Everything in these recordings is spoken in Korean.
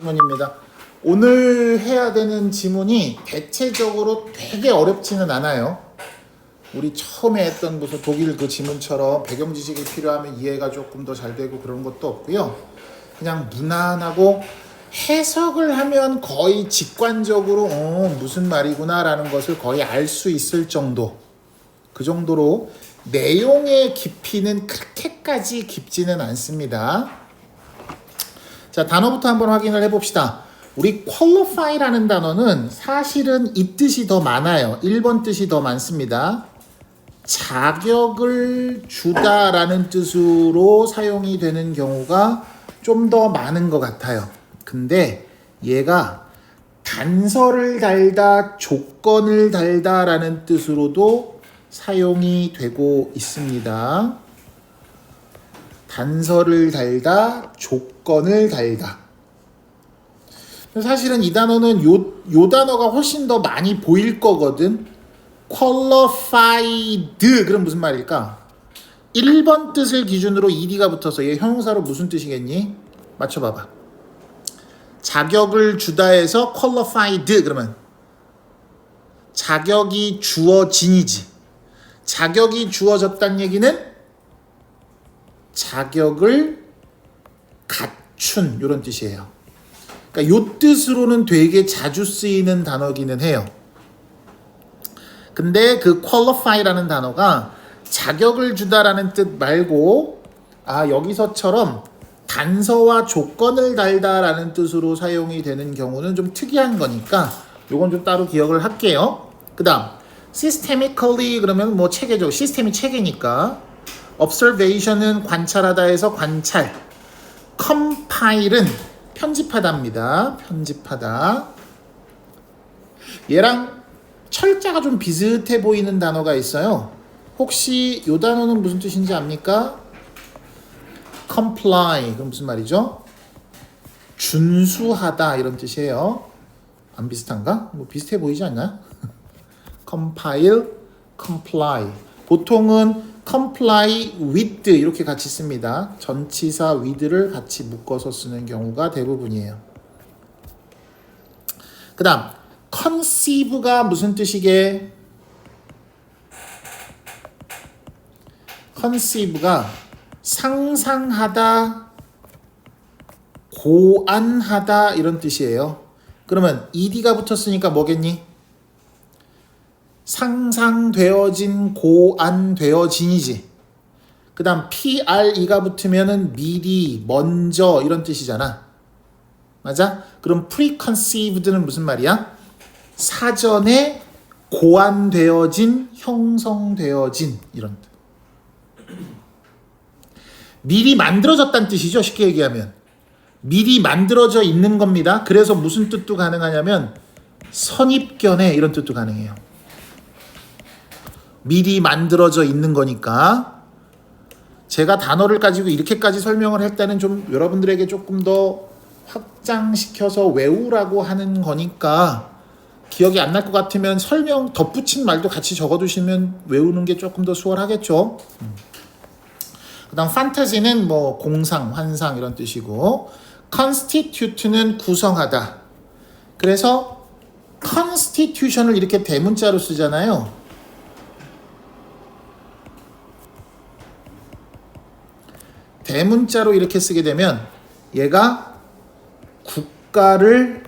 지문입니다. 오늘 해야 되는 지문이 대체적으로 되게 어렵지는 않아요. 우리 처음에 했던 무슨 독일 그 지문처럼 배경 지식이 필요하면 이해가 조금 더 잘 되고 그런 것도 없고요. 그냥 무난하고 해석을 하면 거의 직관적으로 무슨 말이구나 라는 것을 거의 알 수 있을 정도, 그 정도로 내용의 깊이는 그렇게까지 깊지는 않습니다. 자, 단어부터 한번 확인을 해봅시다. 우리 qualify라는 단어는 사실은 이 뜻이 더 많아요. 1번 뜻이 더 많습니다. 자격을 주다라는 뜻으로 사용이 되는 경우가 좀 더 많은 것 같아요. 근데 얘가 단서를 달다, 조건을 달다라는 뜻으로도 사용이 되고 있습니다. 단서를 달다, 조건을 달다. 사실은 이 단어는 요 단어가 훨씬 더 많이 보일 거거든. qualified. 그럼 무슨 말일까? 1번 뜻을 기준으로 ed가 붙어서 얘 형용사로 무슨 뜻이겠니? 맞춰봐봐. 자격을 주다에서 qualified 그러면 자격이 주어진이지. 자격이 주어졌다는 얘기는 자격을 갖춘 이런 뜻이에요. 그러니까 요 뜻으로는 되게 자주 쓰이는 단어기는 해요. 근데 그 qualify라는 단어가 자격을 주다라는 뜻 말고 여기서처럼 단서와 조건을 달다라는 뜻으로 사용이 되는 경우는 좀 특이한 거니까 요건 좀 따로 기억을 할게요. 그 다음 systemically 그러면 뭐 체계죠. 시스템이 체계니까. observation은 관찰하다에서 관찰. compile은 편집하다입니다. 편집하다. 얘랑 철자가 좀 비슷해 보이는 단어가 있어요. 혹시 이 단어는 무슨 뜻인지 압니까? comply. 그럼 무슨 말이죠? 준수하다 이런 뜻이에요. 안 비슷한가? 뭐 비슷해 보이지 않나? compile, comply. 보통은 comply with 이렇게 같이 씁니다. 전치사 with를 같이 묶어서 쓰는 경우가 대부분이에요. 그 다음 conceive가 무슨 뜻이게? conceive가 상상하다, 고안하다 이런 뜻이에요. 그러면 ed가 붙었으니까 뭐겠니? 상상되어진, 고안되어진이지. 그 다음 pre가 붙으면은 미리, 먼저 이런 뜻이잖아. 맞아? 그럼 preconceived는 무슨 말이야? 사전에 고안되어진, 형성되어진 이런 뜻. 미리 만들어졌다는 뜻이죠. 쉽게 얘기하면. 미리 만들어져 있는 겁니다. 그래서 무슨 뜻도 가능하냐면 선입견에 이런 뜻도 가능해요. 미리 만들어져 있는 거니까. 제가 단어를 가지고 이렇게까지 설명을 할 때는 좀 여러분들에게 조금 더 확장시켜서 외우라고 하는 거니까 기억이 안 날 것 같으면 설명 덧붙인 말도 같이 적어두시면 외우는 게 조금 더 수월하겠죠. 그 다음 판타지는 뭐 공상, 환상 이런 뜻이고, constitute는 구성하다. 그래서 constitution을 이렇게 대문자로 쓰잖아요. 대문자로 이렇게 쓰게 되면 얘가 국가를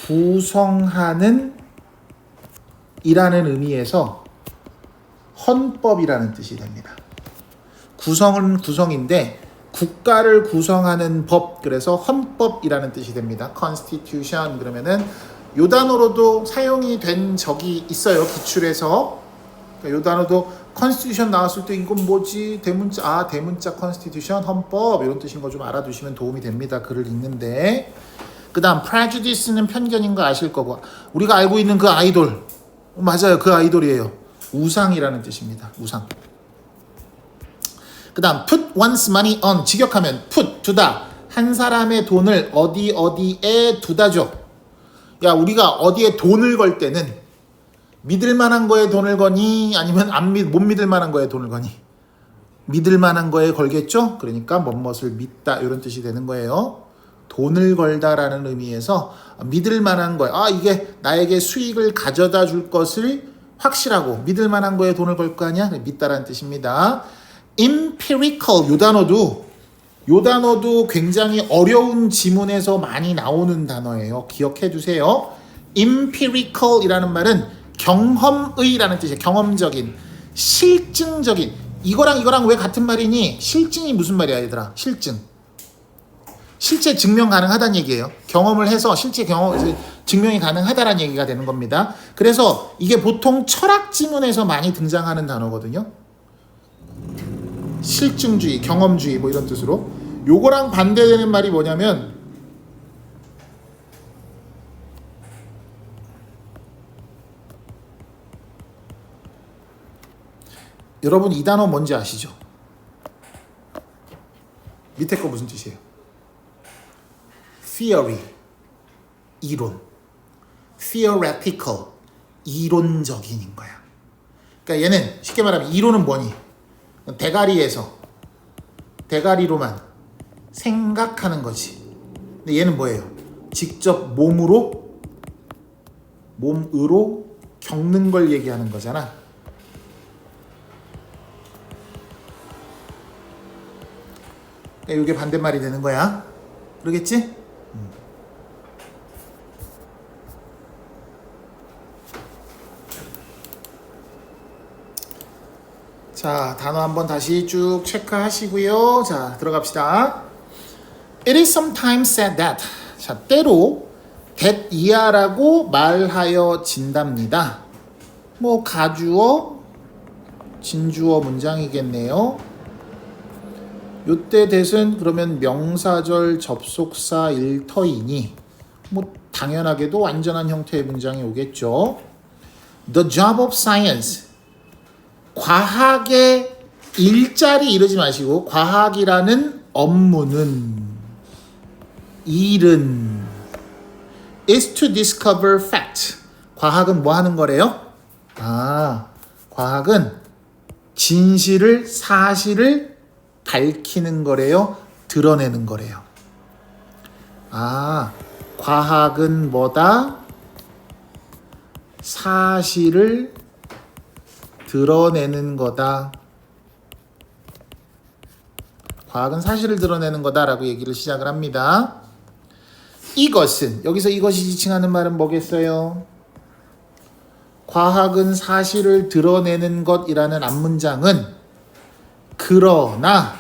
구성하는 이라는 의미에서 헌법이라는 뜻이 됩니다. 구성은 구성인데 국가를 구성하는 법, 그래서 헌법이라는 뜻이 됩니다. constitution 그러면은 요 단어로도 사용이 된 적이 있어요. 기출에서. 그러니까 요 단어도 constitution 나왔을 때 이건 뭐지? 대문자 constitution, 헌법 이런 뜻인 거 좀 알아두시면 도움이 됩니다. 글을 읽는데. 그 다음 prejudice는 편견인 거 아실 거고, 우리가 알고 있는 그 아이돌, 맞아요. 그 아이돌이에요. 우상이라는 뜻입니다. 우상. 그 다음 put one's money on, 직역하면 put, 두다. 한 사람의 돈을 어디에 두다죠. 야, 우리가 어디에 돈을 걸 때는 믿을 만한 거에 돈을 거니 아니면 못 믿을 만한 거에 돈을 거니? 믿을 만한 거에 걸겠죠. 그러니까 뭐뭇을 믿다 이런 뜻이 되는 거예요. 돈을 걸다라는 의미에서 믿을 만한 거예요. 아, 이게 나에게 수익을 가져다 줄 것을 확실하고 믿을 만한 거에 돈을 걸 거 아니야? 믿다라는 뜻입니다. empirical, 요 단어도 굉장히 어려운 지문에서 많이 나오는 단어예요. 기억해 두세요. empirical이라는 말은 경험의라는 뜻이에요. 경험적인, 실증적인. 이거랑 왜 같은 말이니? 실증이 무슨 말이야, 얘들아? 실증. 실제 증명 가능하다는 얘기예요. 경험을 해서 실제 증명이 가능하다라는 얘기가 되는 겁니다. 그래서 이게 보통 철학 지문에서 많이 등장하는 단어거든요. 실증주의, 경험주의 뭐 이런 뜻으로. 요거랑 반대되는 말이 뭐냐면 여러분 이 단어 뭔지 아시죠? 밑에 거 무슨 뜻이에요? theory, 이론. theoretical, 이론적인인 거야. 그러니까 얘는 쉽게 말하면 이론은 뭐니? 대가리로만 생각하는 거지. 근데 얘는 뭐예요? 직접 몸으로 겪는 걸 얘기하는 거잖아. 그러니까 이게 반대말이 되는 거야. 그러겠지? 자, 단어 한번 다시 쭉 체크하시고요. 자, 들어갑시다. It is sometimes said that. 자, 때로 that 이하라고 말하여 진답니다. 뭐 가주어, 진주어 문장이겠네요. 요때 that은 그러면 명사절 접속사 일터이니 뭐 당연하게도 완전한 형태의 문장이 오겠죠. The job of science. 과학의 일자리 이러지 마시고 과학이라는 업무는 일은 is to discover fact. 과학은 뭐 하는 거래요? 과학은 진실을 사실을 밝히는 거래요. 드러내는 거래요. 과학은 뭐다? 사실을 드러내는 거다. 과학은 사실을 드러내는 거다라고 얘기를 시작을 합니다. 이것은, 여기서 이것이 지칭하는 말은 뭐겠어요? 과학은 사실을 드러내는 것이라는 앞문장은 그러나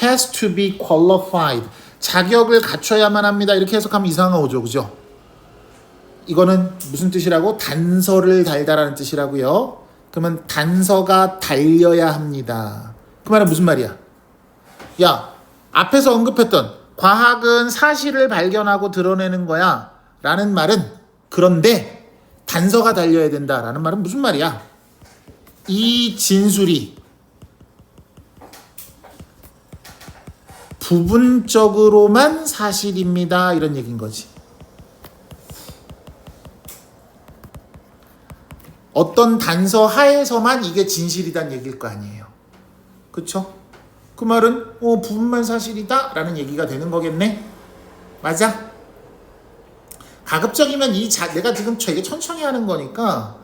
has to be qualified. 자격을 갖춰야만 합니다. 이렇게 해석하면 이상한 오죠. 그죠? 이거는 무슨 뜻이라고? 단서를 달다라는 뜻이라고요. 그러면 단서가 달려야 합니다. 그 말은 무슨 말이야? 야, 앞에서 언급했던 과학은 사실을 발견하고 드러내는 거야 라는 말은 그런데 단서가 달려야 된다 라는 말은 무슨 말이야? 이 진술이 부분적으로만 사실입니다 이런 얘기인 거지. 어떤 단서 하에서만 이게 진실이란 얘기일 거 아니에요. 그쵸? 그 말은 부분만 사실이다 라는 얘기가 되는 거겠네. 맞아? 가급적이면 내가 지금 되게 천천히 하는 거니까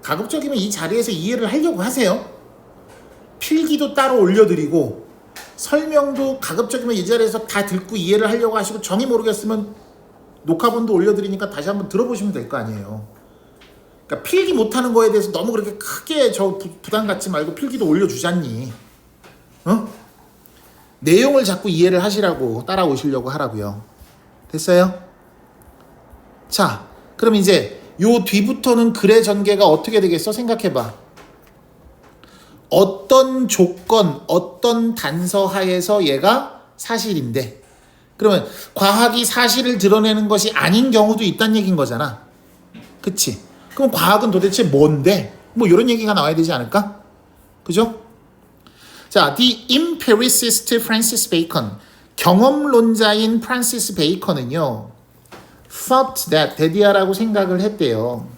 가급적이면 이 자리에서 이해를 하려고 하세요. 필기도 따로 올려드리고 설명도 가급적이면 이 자리에서 다 듣고 이해를 하려고 하시고 정의 모르겠으면 녹화본도 올려드리니까 다시 한번 들어보시면 될 거 아니에요. 그러니까 필기 못하는 거에 대해서 너무 그렇게 크게 부담 갖지 말고 필기도 올려주잖니. 내용을 자꾸 이해를 하시라고 따라오시려고 하라고요. 됐어요? 자, 그럼 이제 요 뒤부터는 글의 전개가 어떻게 되겠어? 생각해봐. 어떤 조건, 어떤 단서 하에서 얘가 사실인데 그러면 과학이 사실을 드러내는 것이 아닌 경우도 있다는 얘기인 거잖아. 그치? 그럼 과학은 도대체 뭔데? 뭐 이런 얘기가 나와야 되지 않을까? 그죠? 자, The empiricist Francis Bacon, 경험론자인 프란시스 베이컨은요, thought that, 데디아라고 생각을 했대요.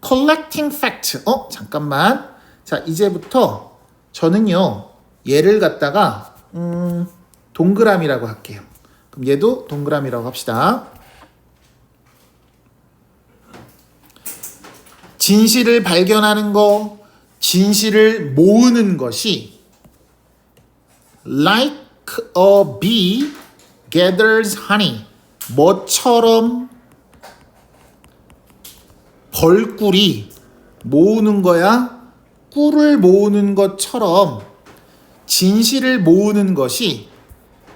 collecting fact, 잠깐만. 자, 이제부터 저는요, 얘를 갖다가 동그라미라고 할게요. 그럼 얘도 동그라미라고 합시다. 진실을 발견하는 거, 진실을 모으는 것이 like a bee gathers honey. 뭐처럼 벌꿀이 모으는 거야? 꿀을 모으는 것처럼 진실을 모으는 것이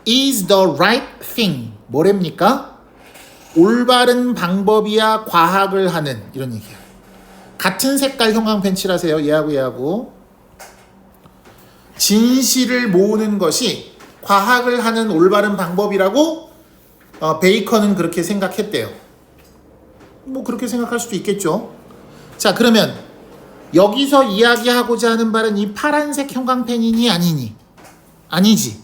is the right thing. 뭐랍니까? 올바른 방법이야 과학을 하는 이런 얘기야. 같은 색깔 형광펜 칠하세요. 얘하고 진실을 모으는 것이 과학을 하는 올바른 방법이라고 베이컨은 그렇게 생각했대요. 뭐 그렇게 생각할 수도 있겠죠. 자, 그러면 여기서 이야기하고자 하는 바는 이 파란색 형광펜이니 아니니? 아니지.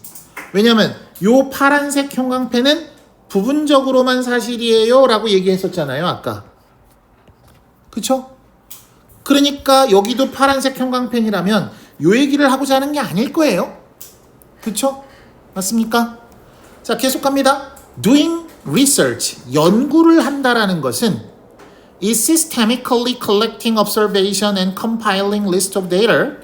왜냐면 요 파란색 형광펜은 부분적으로만 사실이에요 라고 얘기했었잖아요 아까. 그쵸? 그러니까 여기도 파란색 형광펜이라면 요 얘기를 하고자 하는 게 아닐 거예요. 그쵸? 맞습니까? 자, 계속 갑니다. Doing research, 연구를 한다라는 것은 is systematically collecting observation and compiling list of data.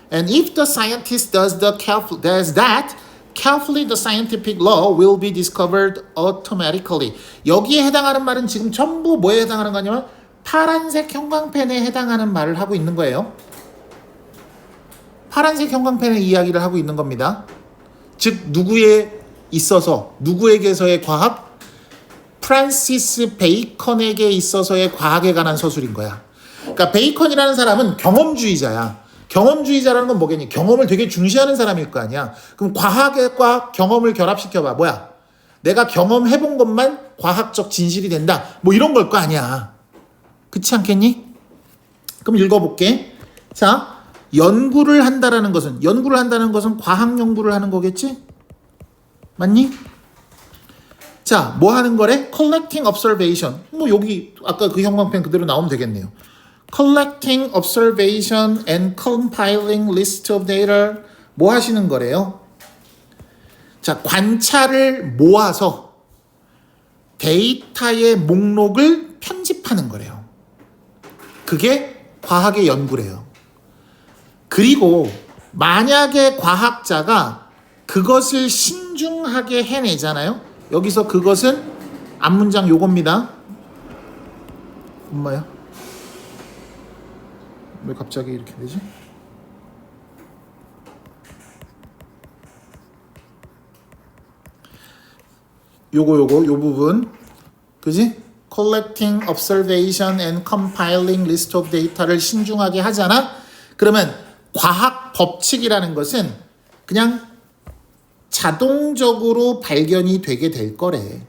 And if the scientist does that, carefully the scientific law will be discovered automatically. 여기에 해당하는 말은 지금 전부 뭐에 해당하는 거냐면 파란색 형광펜에 해당하는 말을 하고 있는 거예요. 파란색 형광펜의 이야기를 하고 있는 겁니다. 즉 누구에 있어서, 누구에게서의 과학? 프란시스 베이컨에게 있어서의 과학에 관한 서술인 거야. 그러니까 베이컨이라는 사람은 경험주의자야. 경험주의자라는 건 뭐겠니? 경험을 되게 중시하는 사람일 거 아니야. 그럼 과학과 경험을 결합시켜봐. 뭐야? 내가 경험해본 것만 과학적 진실이 된다. 뭐 이런 걸 거 아니야. 그렇지 않겠니? 그럼 읽어볼게. 자, 연구를 한다는 것은 과학 연구를 하는 거겠지? 맞니? 자, 뭐 하는 거래? Collecting observation. 뭐 여기 아까 그 형광펜 그대로 나오면 되겠네요. Collecting observation and compiling list of data. 뭐 하시는 거래요? 자, 관찰을 모아서 데이터의 목록을 편집하는 거래요. 그게 과학의 연구래요. 그리고 만약에 과학자가 그것을 신중하게 해내잖아요. 여기서 그것은 앞문장 요겁니다. 엄마야? 왜 갑자기 이렇게 되지? 요 부분. 그지? Collecting, observation and compiling list of data를 신중하게 하잖아? 그러면 과학 법칙이라는 것은 그냥 자동적으로 발견이 되게 될 거래.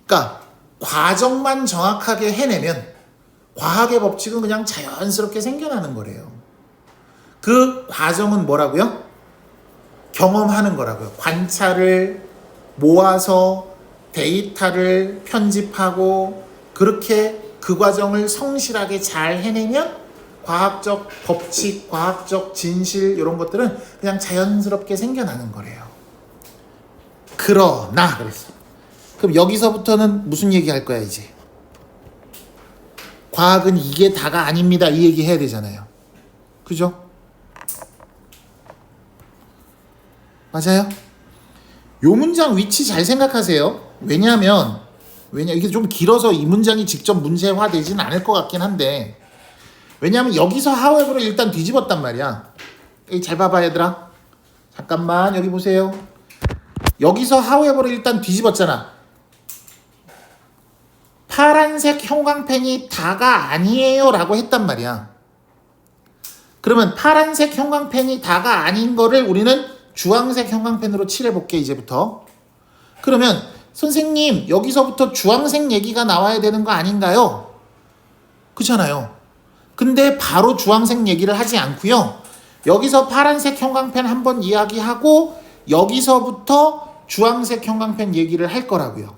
그러니까 과정만 정확하게 해내면 과학의 법칙은 그냥 자연스럽게 생겨나는 거래요. 그 과정은 뭐라고요? 경험하는 거라고요. 관찰을 모아서 데이터를 편집하고 그렇게 그 과정을 성실하게 잘 해내면 과학적 법칙, 과학적 진실 이런 것들은 그냥 자연스럽게 생겨나는 거래요. 그러나 그랬어. 그럼 여기서부터는 무슨 얘기 할 거야 이제? 과학은 이게 다가 아닙니다. 이 얘기 해야 되잖아요. 그죠? 맞아요? 요 문장 위치 잘 생각하세요. 왜냐하면 이게 좀 길어서 이 문장이 직접 문제화되지는 않을 것 같긴 한데 왜냐하면 여기서 however를 일단 뒤집었단 말이야. 잘 봐봐 얘들아. 잠깐만 여기 보세요. 여기서 however를 일단 뒤집었잖아. 파란색 형광펜이 다가 아니에요 라고 했단 말이야. 그러면 파란색 형광펜이 다가 아닌 거를 우리는 주황색 형광펜으로 칠해볼게 이제부터. 그러면 선생님 여기서부터 주황색 얘기가 나와야 되는 거 아닌가요? 그렇잖아요. 근데 바로 주황색 얘기를 하지 않고요. 여기서 파란색 형광펜 한번 이야기하고 여기서부터 주황색 형광펜 얘기를 할 거라고요.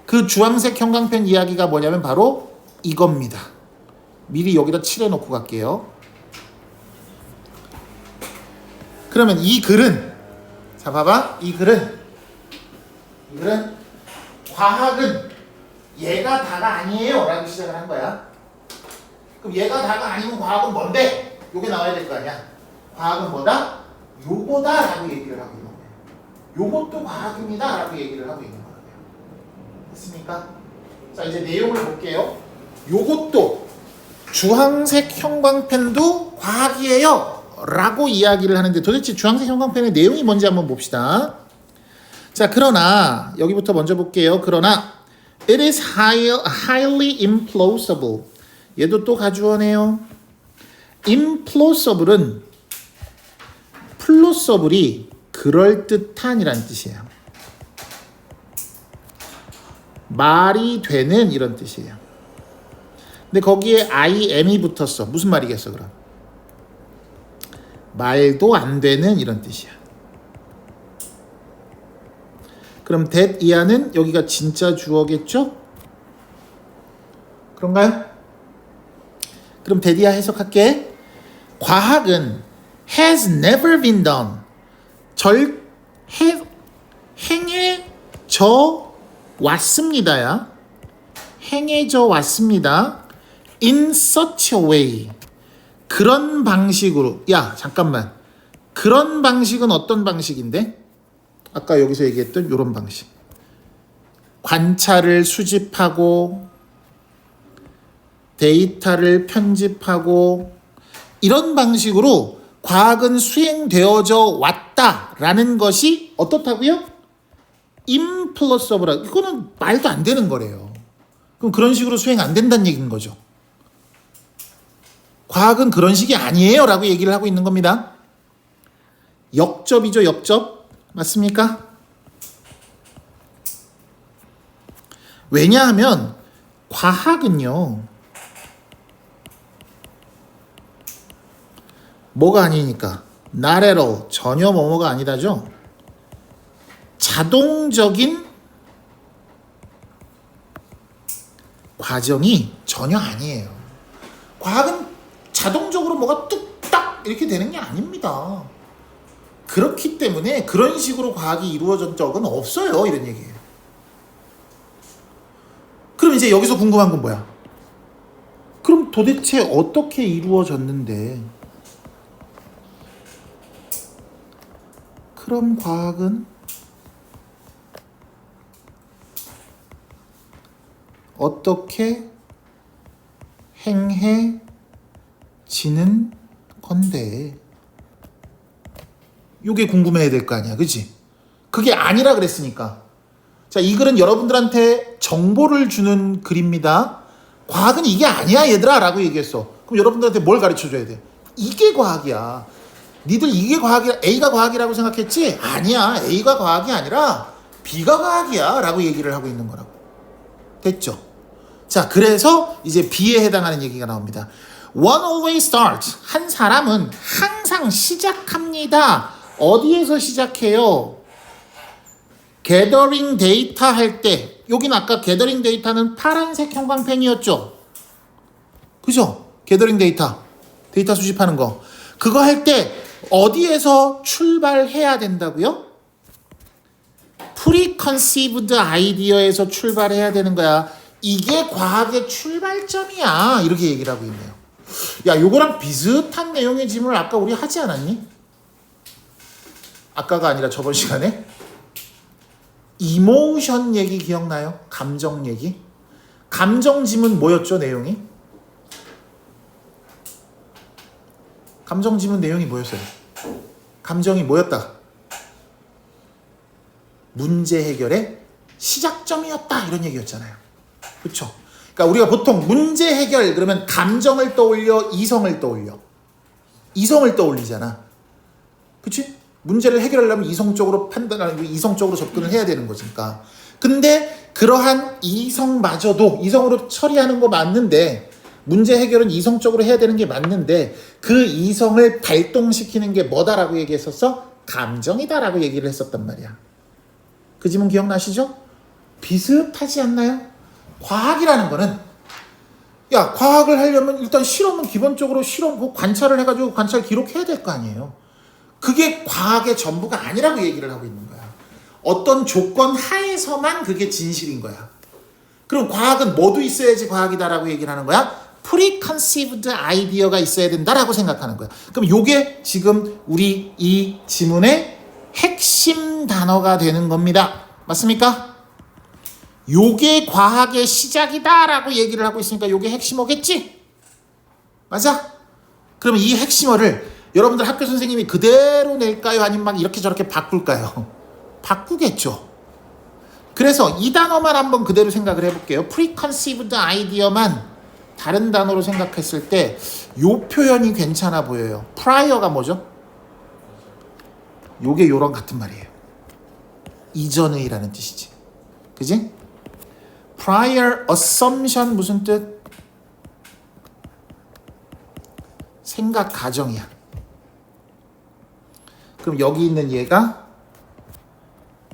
그 주황색 형광펜 이야기가 뭐냐면 바로 이겁니다. 미리 여기다 칠해놓고 갈게요. 그러면 이 글은 자, 봐봐. 이 글은 과학은 얘가 다가 아니에요 라고 시작을 한 거야. 그럼 얘가 다가 아니면 과학은 뭔데? 요게 나와야 될 거 아니야. 과학은 뭐다? 요거다 라고 얘기를 하고 있는 거예요. 요것도 과학입니다 라고 얘기를 하고 있는 거예요. 됐습니까? 자, 이제 내용을 볼게요. 요것도 주황색 형광펜도 과학이에요 라고 이야기를 하는데 도대체 주황색 형광펜의 내용이 뭔지 한번 봅시다. 자, 그러나 여기부터 먼저 볼게요. 그러나 it is highly implausible. 얘도 또 가주어네요. implausible은 plausible이 그럴듯한이란 뜻이에요. 말이 되는 이런 뜻이에요. 근데 거기에 IM이 붙었어. 무슨 말이겠어 그럼? 말도 안 되는 이런 뜻이야. 그럼 that 이하는 여기가 진짜 주어겠죠? 그런가요? 그럼 that 이하 해석할게. 과학은 has never been done. 행해져 왔습니다야. 행해져 왔습니다. in such a way. 그런 방식으로. 야, 잠깐만. 그런 방식은 어떤 방식인데? 아까 여기서 얘기했던 이런 방식. 관찰을 수집하고 데이터를 편집하고 이런 방식으로 과학은 수행되어져 왔다라는 것이 어떻다고요? implausible. 이거는 말도 안 되는 거래요. 그럼 그런 식으로 수행 안 된다는 얘기인 거죠. 과학은 그런 식이 아니에요 라고 얘기를 하고 있는 겁니다. 역접이죠, 역접. 맞습니까? 왜냐하면 과학은요, 뭐가 아니니까, not at all, 전혀 뭐뭐가 아니다죠. 자동적인 과정이 전혀 아니에요. 과학은 자동적으로 뭐가 뚝딱 이렇게 되는 게 아닙니다. 그렇기 때문에 그런 식으로 과학이 이루어진 적은 없어요. 이런 얘기예요. 그럼 이제 여기서 궁금한 건 뭐야? 그럼 도대체 어떻게 이루어졌는데? 그럼 과학은 어떻게 행해지는 건데? 이게 궁금해야 될 거 아니야, 그치? 그게 아니라 그랬으니까. 자, 이 글은 여러분들한테 정보를 주는 글입니다. 과학은 이게 아니야 얘들아 라고 얘기했어. 그럼 여러분들한테 뭘 가르쳐줘야 돼? 이게 과학이야. 니들 이게 과학이야, A가 과학이라고 생각했지? 아니야, A가 과학이 아니라 B가 과학이야 라고 얘기를 하고 있는 거라고. 됐죠? 자, 그래서 이제 B에 해당하는 얘기가 나옵니다. One always starts. 한 사람은 항상 시작합니다. 어디에서 시작해요? gathering 데이터 할 때. 여기는 아까 gathering 데이터는 파란색 형광펜이었죠? 그죠? gathering 데이터 수집하는 거. 그거 할 때 어디에서 출발해야 된다고요? preconceived idea에서 출발해야 되는 거야. 이게 과학의 출발점이야. 이렇게 얘기를 하고 있네요. 야, 요거랑 비슷한 내용의 질문을 아까 우리 하지 않았니? 아까가 아니라 저번 시간에 이모션 얘기 기억나요? 감정 얘기. 감정 지문 뭐였죠, 내용이? 감정 지문 내용이 뭐였어요? 감정이 뭐였다? 문제 해결의 시작점이었다, 이런 얘기였잖아요. 그렇죠? 그러니까 우리가 보통 문제 해결 그러면 감정을 떠올려, 이성을 떠올려. 이성을 떠올리잖아. 그렇지? 문제를 해결하려면 이성적으로 판단하고 이성적으로 접근을 해야 되는 거니까. 근데 그러한 이성마저도 이성으로 처리하는 거 맞는데, 문제 해결은 이성적으로 해야 되는 게 맞는데 그 이성을 발동시키는 게 뭐다라고 얘기했었어? 감정이다라고 얘기를 했었단 말이야. 그 지문 기억나시죠? 비슷하지 않나요? 과학이라는 거는, 야, 과학을 하려면 일단 실험은 기본적으로 실험 관찰을 해가지고 관찰 기록해야 될 거 아니에요. 그게 과학의 전부가 아니라고 얘기를 하고 있는 거야. 어떤 조건 하에서만 그게 진실인 거야. 그럼 과학은 뭐도 있어야지 과학이다라고 얘기를 하는 거야? preconceived idea가 있어야 된다라고 생각하는 거야. 그럼 요게 지금 우리 이 지문의 핵심 단어가 되는 겁니다. 맞습니까? 요게 과학의 시작이다라고 얘기를 하고 있으니까 요게 핵심어겠지? 맞아? 그러면 이 핵심어를 여러분들 학교 선생님이 그대로 낼까요? 아니면 막 이렇게 저렇게 바꿀까요? 바꾸겠죠. 그래서 이 단어만 한번 그대로 생각을 해볼게요. preconceived idea만 다른 단어로 생각했을 때 요 표현이 괜찮아 보여요. prior가 뭐죠? 요게 요런 같은 말이에요. 이전의라는 뜻이지. 그지? prior assumption 무슨 뜻? 생각 가정이야. 그럼 여기 있는 얘가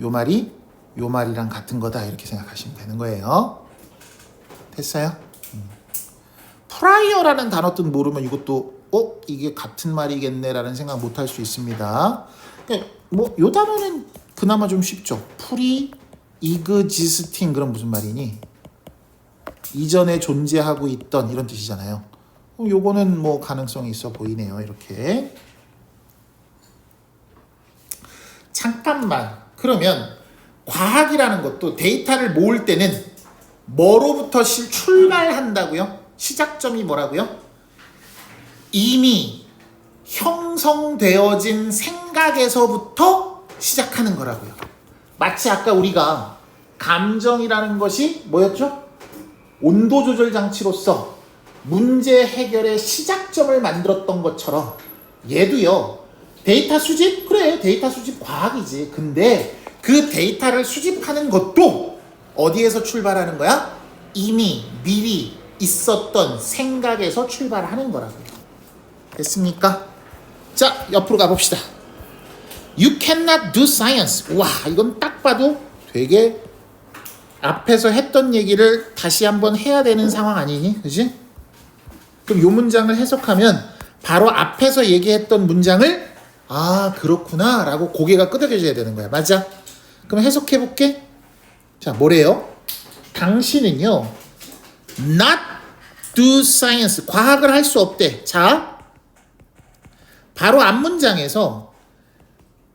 요 말이 요 말이랑 같은 거다 이렇게 생각하시면 되는 거예요. 됐어요? prior라는 단어 뜻 모르면 이것도 이게 같은 말이겠네 라는 생각 못 할 수 있습니다. 뭐 요 단어는 그나마 좀 쉽죠. pre-existing 그럼 무슨 말이니? 이전에 존재하고 있던 이런 뜻이잖아요. 요거는 뭐 가능성이 있어 보이네요. 이렇게. 잠깐만. 그러면 과학이라는 것도 데이터를 모을 때는 뭐로부터 출발한다고요? 시작점이 뭐라고요? 이미 형성되어진 생각에서부터 시작하는 거라고요. 마치 아까 우리가 감정이라는 것이 뭐였죠? 온도 조절 장치로서 문제 해결의 시작점을 만들었던 것처럼 얘도요. 데이터 수집? 그래, 데이터 수집 과학이지. 근데 그 데이터를 수집하는 것도 어디에서 출발하는 거야? 이미 미리 있었던 생각에서 출발하는 거라고요. 됐습니까? 자, 옆으로 가봅시다. You cannot do science. 와, 이건 딱 봐도 되게 앞에서 했던 얘기를 다시 한번 해야 되는 상황 아니니? 그지? 그럼 이 문장을 해석하면 바로 앞에서 얘기했던 문장을 그렇구나 라고 고개가 끄덕여져야 되는 거야. 맞아? 그럼 해석해 볼게. 자, 뭐래요? 당신은요 not do science, 과학을 할 수 없대. 자, 바로 앞 문장에서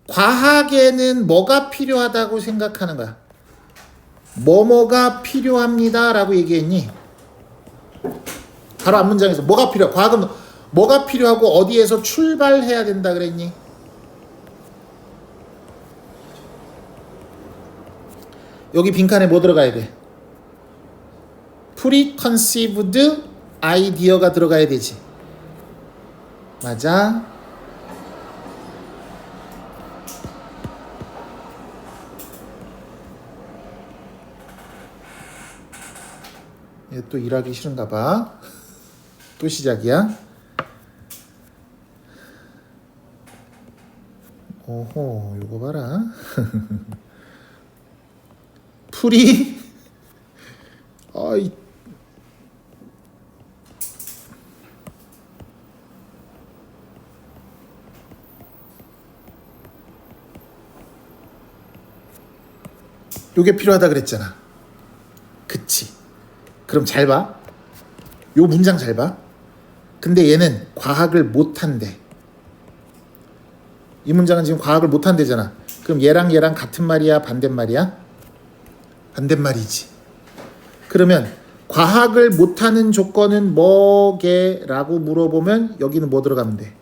과학에는 뭐가 필요하다고 생각하는 거야? 뭐가 필요합니다 라고 얘기했니? 바로 앞 문장에서 뭐가 필요해? 과학은 뭐가 필요하고 어디에서 출발해야 된다 그랬니? 여기 빈칸에 뭐 들어가야 돼? preconceived idea가 들어가야 되지. 맞아? 얘 또 일하기 싫은가 봐. 또 시작이야. 오호, 이거 봐라. 풀이 요게 필요하다 그랬잖아. 그치? 그럼 잘 봐. 요 문장 잘 봐. 근데 얘는 과학을 못한대. 이 문장은 지금 과학을 못한대잖아. 그럼 얘랑 같은 말이야? 반대말이야? 반대말이지. 그러면 과학을 못하는 조건은 뭐게? 라고 물어보면 여기는 뭐 들어가면 돼?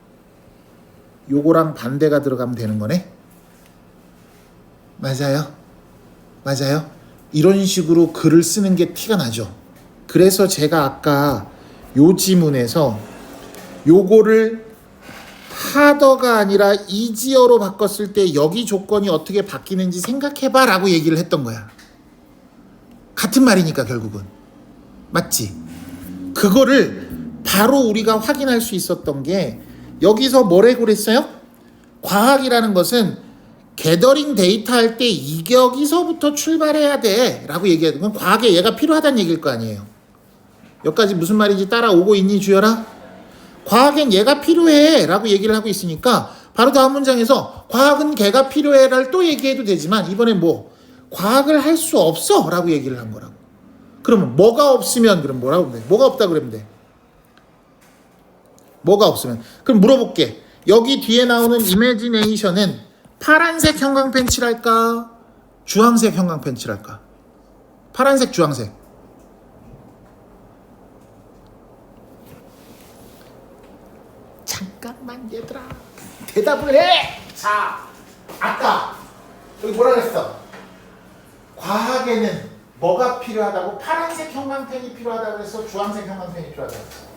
요거랑 반대가 들어가면 되는 거네? 맞아요? 맞아요? 이런 식으로 글을 쓰는 게 티가 나죠. 그래서 제가 아까 요 지문에서 요거를 하더가 아니라 이지어로 바꿨을 때 여기 조건이 어떻게 바뀌는지 생각해봐 라고 얘기를 했던 거야. 같은 말이니까 결국은. 맞지? 그거를 바로 우리가 확인할 수 있었던 게 여기서 뭐라고 그랬어요? 과학이라는 것은 게더링 데이터 할 때 여기서부터 출발해야 돼 라고 얘기하는 건 과학에 얘가 필요하다는 얘기일 거 아니에요. 여기까지 무슨 말인지 따라오고 있니 주열아? 과학엔 얘가 필요해 라고 얘기를 하고 있으니까 바로 다음 문장에서 과학은 개가 필요해를 또 얘기해도 되지만 이번엔 뭐 과학을 할 수 없어 라고 얘기를 한 거라고. 그러면 뭐가 없으면 그럼 뭐라고 하면 돼? 뭐가 없다 그러면 돼? 뭐가 없으면. 그럼 물어볼게. 여기 뒤에 나오는 이미지네이션은 파란색 형광펜 칠할까? 주황색 형광펜 칠할까? 파란색, 주황색. 잠깐만 얘들아. 대답을 해! 자, 아까 여기 뭐라 그랬어? 과학에는 뭐가 필요하다고? 파란색 형광펜이 필요하다고 해서 주황색 형광펜이 필요하다고 했어.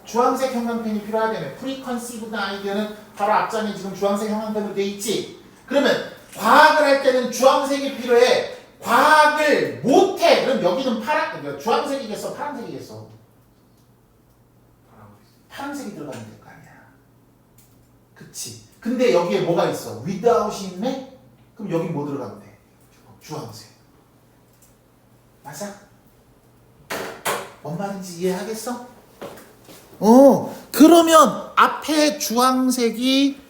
주황색 형광펜이 필요하다면 프리컨시브드 아이디어는 바로 앞장에 지금 주황색 형광펜으로 돼 있지. 그러면 과학을 할 때는 주황색이 필요해. 과학을 못해. 그럼 여기는 주황색이겠어? 파란색이겠어? 파란색이 들어가면 될 거 아니야. 그치? 근데 여기에 뭐가 있어? without이 있네? 그럼 여기 뭐 들어가면 돼? 주황색. 맞아? 뭔 말인지 이해하겠어? 그러면 앞에 주황색이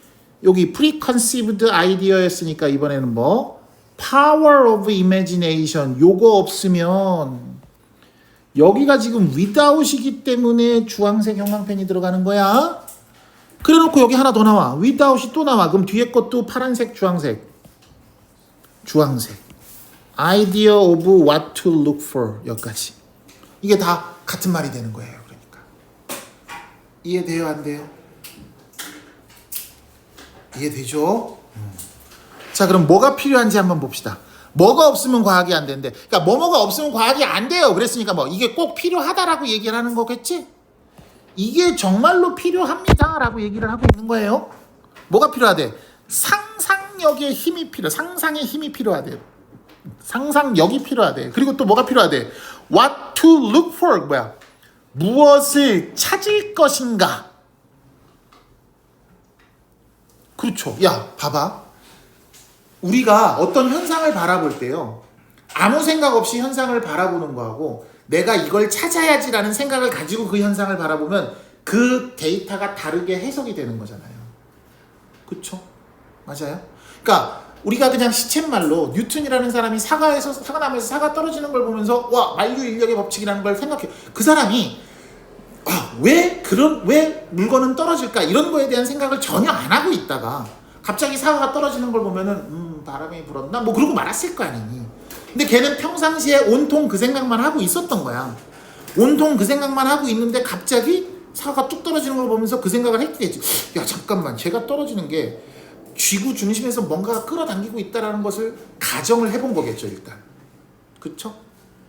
여기 preconceived idea였으니까 이번에는 뭐? power of imagination. 요거 없으면 여기가 지금 without이기 때문에 주황색 형광펜이 들어가는 거야. 그래 놓고 여기 하나 더 나와. without이 또 나와. 그럼 뒤에 것도 파란색, 주황색. 주황색. idea of what to look for. 여기까지. 이게 다 같은 말이 되는 거예요. 그러니까. 이해돼요? 안 돼요? 이해되죠? 자, 그럼 뭐가 필요한지 한번 봅시다. 뭐가 없으면 과학이 안 된대. 그러니까 뭐가 없으면 과학이 안 돼요. 그랬으니까 뭐 이게 꼭 필요하다라고 얘기를 하는 거겠지? 이게 정말로 필요합니다라고 얘기를 하고 있는 거예요. 뭐가 필요하대? 상상력의 힘이 상상의 힘이 필요하대. 상상력이 필요하대. 그리고 또 뭐가 필요하대? What to look for. 뭐야? 무엇을 찾을 것인가? 그렇죠. 야, 봐봐. 우리가 어떤 현상을 바라볼 때요. 아무 생각 없이 현상을 바라보는 거하고 내가 이걸 찾아야지라는 생각을 가지고 그 현상을 바라보면 그 데이터가 다르게 해석이 되는 거잖아요. 그렇죠? 맞아요? 그러니까 우리가 그냥 시쳇말로 뉴턴이라는 사람이 사과나무에서 사과 떨어지는 걸 보면서 와, 만류인력의 법칙이라는 걸 생각해. 그 사람이 왜 물건은 떨어질까? 이런 거에 대한 생각을 전혀 안 하고 있다가 갑자기 사과가 떨어지는 걸 보면은 바람이 불었나? 뭐 그러고 말았을 거 아니니. 근데 걔는 평상시에 온통 그 생각만 하고 있었던 거야. 온통 그 생각만 하고 있는데 갑자기 사과가 뚝 떨어지는 걸 보면서 그 생각을 했게 되지. 야, 잠깐만, 쟤가 떨어지는 게 쥐구 중심에서 뭔가가 끌어당기고 있다라는 것을 가정을 해본 거겠죠, 일단. 그쵸?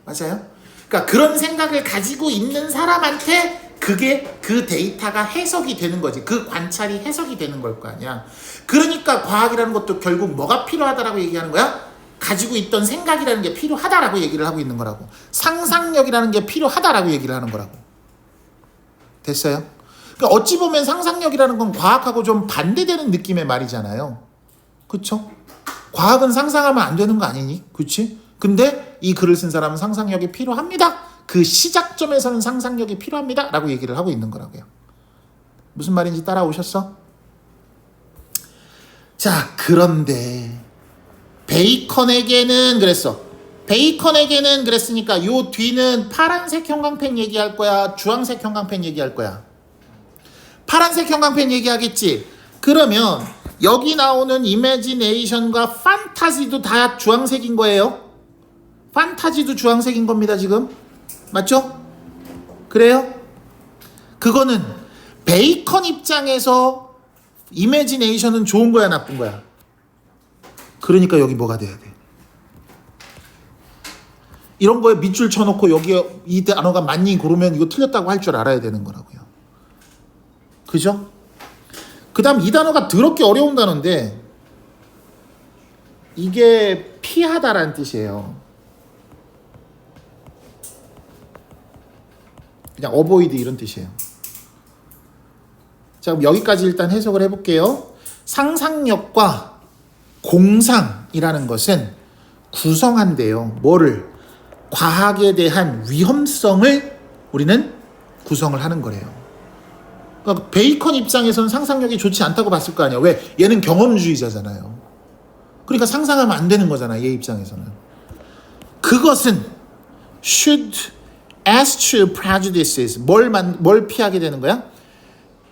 맞아요? 그러니까 그런 생각을 가지고 있는 사람한테 그게 그 데이터가 해석이 되는 거지. 그 관찰이 해석이 되는 걸 거 아니야. 그러니까 과학이라는 것도 결국 뭐가 필요하다라고 얘기하는 거야? 가지고 있던 생각이라는 게 필요하다라고 얘기를 하고 있는 거라고. 상상력이라는 게 필요하다라고 얘기를 하는 거라고. 됐어요? 그러니까 어찌 보면 상상력이라는 건 과학하고 좀 반대되는 느낌의 말이잖아요. 그쵸? 과학은 상상하면 안 되는 거 아니니? 그치? 근데 이 글을 쓴 사람은 상상력이 필요합니다. 그 시작점에서는 상상력이 필요합니다. 라고 얘기를 하고 있는 거라고요. 무슨 말인지 따라오셨어? 자, 그런데 베이컨에게는 그랬어. 베이컨에게는 그랬으니까 요 뒤는 파란색 형광펜 얘기할 거야? 주황색 형광펜 얘기할 거야? 파란색 형광펜 얘기하겠지? 그러면 여기 나오는 이미지네이션과 판타지도 다 주황색인 거예요? 판타지도 주황색인 겁니다, 지금. 맞죠? 그래요? 그거는 베이컨 입장에서 이미지네이션은 좋은 거야, 나쁜 거야? 그러니까 여기 뭐가 돼야 돼? 이런 거에 밑줄 쳐놓고 여기에 이 단어가 맞니 그러면 이거 틀렸다고 할 줄 알아야 되는 거라고요. 그죠? 그 다음 이 단어가 더럽게 어려운 단어인데 이게 피하다라는 뜻이에요. 그냥 avoid 이런 뜻이에요. 자, 그럼 여기까지 일단 해석을 해볼게요. 상상력과 공상이라는 것은 구성한대요. 뭐를? 과학에 대한 위험성을 우리는 구성을 하는 거래요. 그러니까 베이컨 입장에서는 상상력이 좋지 않다고 봤을 거 아니야. 왜? 얘는 경험주의자잖아요. 그러니까 상상하면 안 되는 거잖아. 얘 입장에서는. 그것은 should eschew prejudices. 뭘 피하게 되는 거야?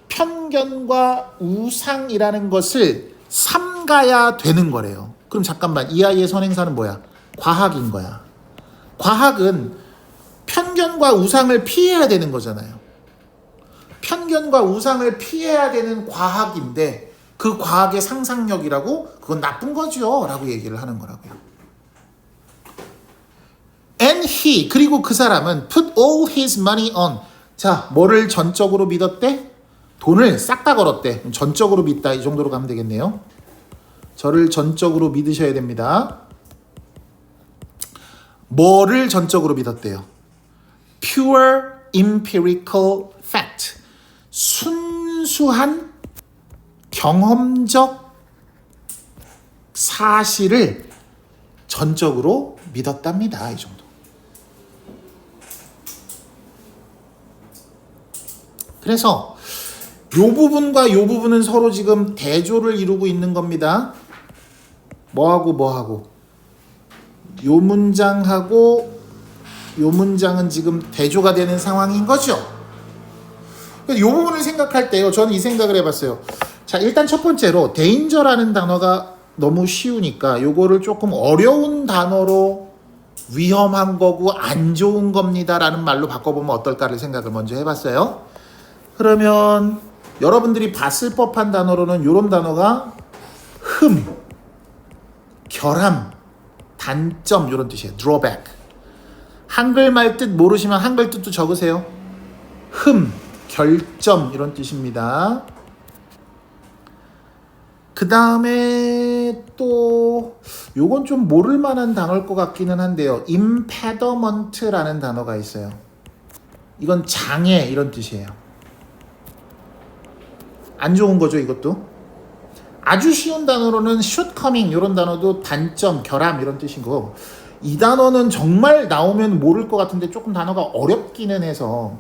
편견과 우상이라는 것을 삼가야 되는 거래요. 그럼 잠깐만, 이 아이의 선행사는 뭐야? 과학인 거야. 과학은 편견과 우상을 피해야 되는 거잖아요. 편견과 우상을 피해야 되는 과학인데 그 과학의 상상력이라고 그건 나쁜 거죠 라고 얘기를 하는 거라고요. And he, 그리고 그 사람은 put all his money on. 자, 뭐를 전적으로 믿었대? 돈을 싹 다 걸었대. 전적으로 믿다, 이 정도로 가면 되겠네요. 저를 전적으로 믿으셔야 됩니다. 뭐를 전적으로 믿었대요? Pure empirical fact. 순수한 경험적 사실을 전적으로 믿었답니다. 이 정도. 그래서 요 부분과 요 부분은 서로 지금 대조를 이루고 있는 겁니다. 뭐하고 요 문장하고 요 문장은 지금 대조가 되는 상황인 거죠. 이 부분을 생각할 때요, 저는 이 생각을 해봤어요. 자, 일단 첫 번째로 danger라는 단어가 너무 쉬우니까 요거를 조금 어려운 단어로 위험한 거고 안 좋은 겁니다라는 말로 바꿔보면 어떨까를 생각을 먼저 해봤어요. 그러면 여러분들이 봤을 법한 단어로는 이런 단어가 결함, 단점 이런 뜻이에요. drawback. 한글말 뜻 모르시면 한글 뜻도 적으세요. 결점 이런 뜻입니다. 그 다음에 또 요건 좀 모를 만한 단어일 것 같기는 한데요. impediment라는 단어가 있어요. 이건 장애 이런 뜻이에요. 안 좋은 거죠, 이것도. 아주 쉬운 단어로는 shortcoming 이런 단어도 단점, 결함 이런 뜻이고, 이 단어는 정말 나오면 모를 것 같은데 조금 단어가 어렵기는 해서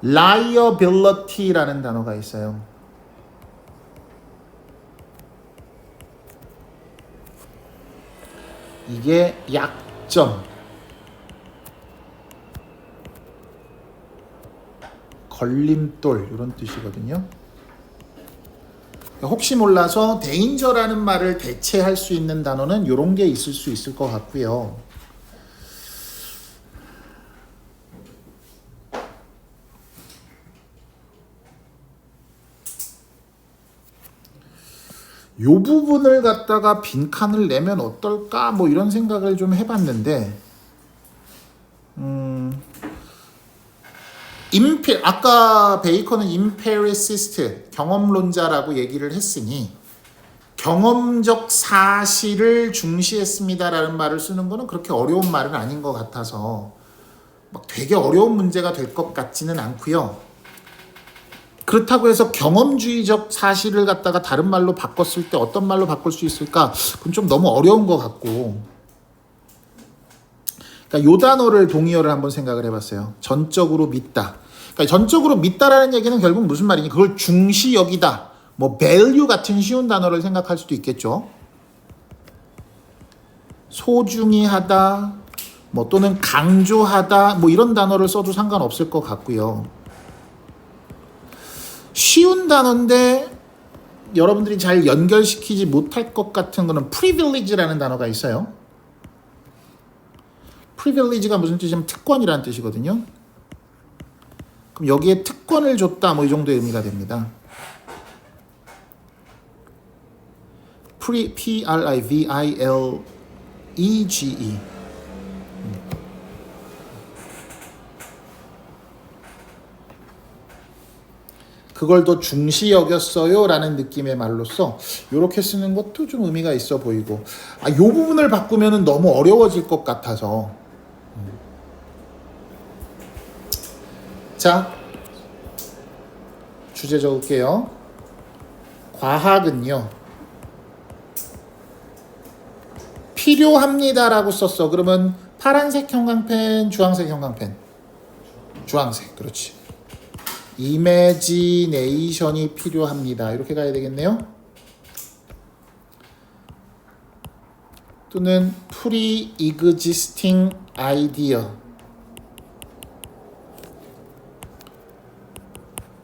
liability라는 단어가 있어요. 이게 약점, 걸림돌 이런 뜻이거든요. 혹시 몰라서 danger라는 말을 대체할 수 있는 단어는 이런 게 있을 수 있을 것 같고요. 요 부분을 갖다가 빈칸을 내면 어떨까 뭐 이런 생각을 좀 해봤는데 아까 베이컨은 empiricist, 경험론자라고 얘기를 했으니 경험적 사실을 중시했습니다라는 말을 쓰는 거는 그렇게 어려운 말은 아닌 것 같아서 막 되게 어려운 문제가 될 것 같지는 않고요. 그렇다고 해서 경험주의적 사실을 갖다가 다른 말로 바꿨을 때 어떤 말로 바꿀 수 있을까? 그건 좀 너무 어려운 것 같고. 그러니까 요 단어를 동의어를 한번 생각을 해봤어요. 전적으로 믿다. 그러니까 전적으로 믿다라는 얘기는 결국 무슨 말이니? 그걸 중시 여기다. 뭐 value 같은 쉬운 단어를 생각할 수도 있겠죠. 소중히 하다, 뭐 또는 강조하다, 뭐 이런 단어를 써도 상관없을 것 같고요. 쉬운 단어인데 여러분들이 잘 연결시키지 못할 것 같은 거는 privilege라는 단어가 있어요. privilege가 무슨 뜻이냐면 특권이라는 뜻이거든요. 그럼 여기에 특권을 줬다 뭐 이 정도의 의미가 됩니다. Privilege. 그걸 더 중시 여겼어요 라는 느낌의 말로써 이렇게 쓰는 것도 좀 의미가 있어 보이고, 이 부분을 바꾸면 너무 어려워질 것 같아서. 자, 주제 적을게요. 과학은요 필요합니다라고 썼어. 그러면 파란색 형광펜, 주황색 형광펜? 주황색, 그렇지. imagination이 필요합니다. 이렇게 가야 되겠네요. 또는 pre-existing idea.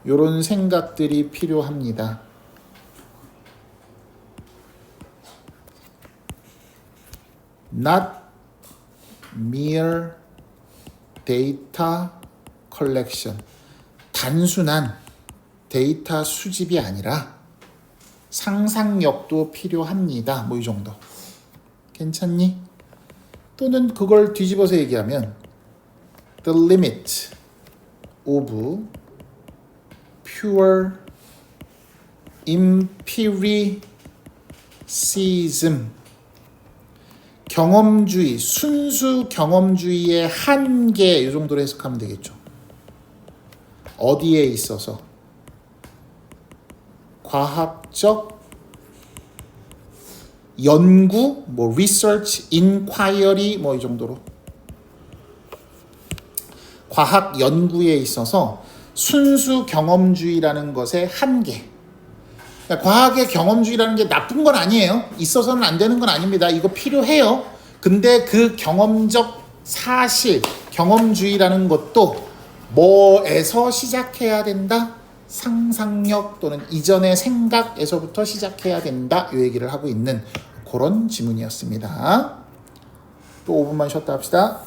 요런 생각들이 필요합니다. Not mere data collection. 단순한 데이터 수집이 아니라 상상력도 필요합니다. 뭐 이 정도. 괜찮니? 또는 그걸 뒤집어서 얘기하면 The limit of pure empiricism. 경험주의, 순수 경험주의의 한계 이 정도로 해석하면 되겠죠. 어디에 있어서? 과학적 연구, 뭐 research, inquiry 뭐 이 정도로. 과학 연구에 있어서 순수 경험주의라는 것의 한계. 그러니까 과학의 경험주의라는 게 나쁜 건 아니에요. 있어서는 안 되는 건 아닙니다. 이거 필요해요. 근데 그 경험적 사실, 경험주의라는 것도 뭐에서 시작해야 된다? 상상력 또는 이전의 생각에서부터 시작해야 된다. 이 얘기를 하고 있는 그런 지문이었습니다. 또 5분만 쉬었다 합시다.